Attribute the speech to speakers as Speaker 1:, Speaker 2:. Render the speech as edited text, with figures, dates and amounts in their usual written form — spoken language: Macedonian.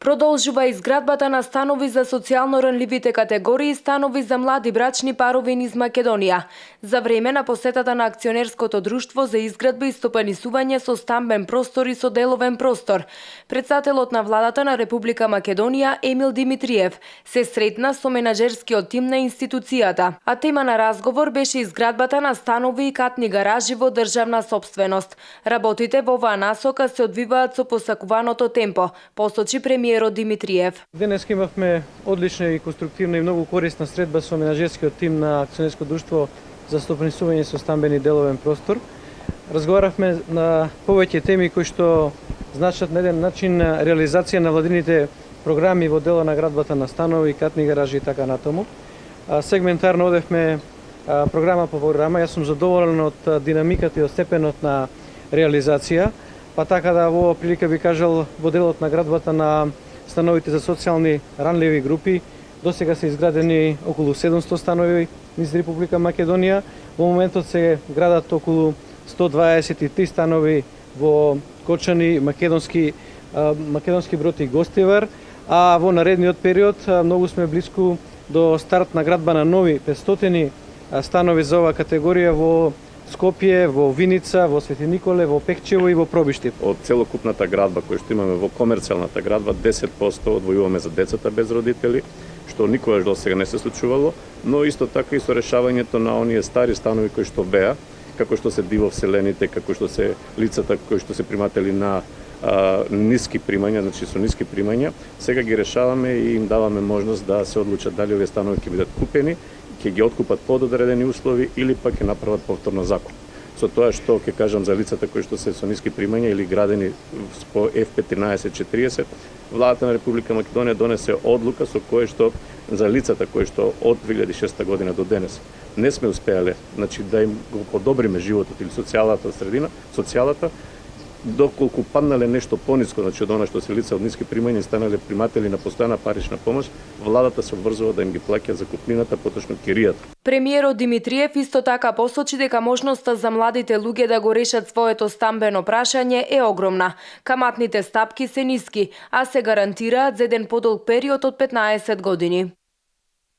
Speaker 1: Продолжува изградбата на станови за социјално ранливите категории, станови за млади брачни парови низ Македонија. За време на посетата на акционерското друштво за изградба и стопанисување со стамбен простор и со деловен простор, председателот на владата на Република Македонија Емил Димитриев се сретна со менаџерскиот тим на институцијата, а тема на разговор беше изградбата на станови и катни гаражи во државна сопственост. Работите во оваа насока се одвиваат со посакуваното темпо, посочи премиерот Димитриев.
Speaker 2: Денес имавме одлична и конструктивна и многу корисна средба со менаџерскиот тим на акционерско друштво за стопанисување со стамбен и деловен простор. Разговаравме на повеќе теми кои што значат на еден начин реализација на владините програми во дело на градбата на станови, катни гаражи и така натаму. Сегментарно одевме програма по програма. Јас сум задоволен од динамиката и од степенот на реализација. Па така да во прилика би кажал во делот на градбата на становите за социјални ранливи групи досега се изградени околу 700 станови низ Република Македонија. Во моментот се градат околу 123 станови во Кочани, Македонски Брод и Гостивар, а во наредниот период многу сме близко до старт на градба на нови 500 станови за оваа категорија во Скопје, во Виница, во Свети Николе, во Пекчево и во Пробиштив.
Speaker 3: Од целокупната градба која што имаме во комерцијалната градба, 10% одвојуваме за децата без родители, што никогаш до сега не се случувало, но исто така и со решавањето на оние стари станови кои што беа, како што се дивовселените, како што се лицата кои што се приматели на ниски примања, значи со ниски примања, сега ги решаваме и им даваме можност да се одлучат дали овие станови ќе бидат купени, ќе ги откупат под одредени услови или пак ќе направат повторно закуп. Со тоа што ќе кажам за лицата кои што се со ниски примања или градени по F1340, владата на Република Македонија донесе одлука со кое што за лицата кои што од 2006 година до денес не сме успеале, значи да им го подобриме животот или социјалната средина, доколку паднале нешто пониско, значи од она што се лица од ниски примања и станале приматели на постојана парична помош, владата се обврзува да им ги плаќа закупнината, поточно киријата.
Speaker 1: Премиерот Димитриев исто така посочи дека можноста за младите луѓе да го решат своето стамбено прашање е огромна. Каматните стапки се ниски, а се гарантираат за еден подолг период од 15 години.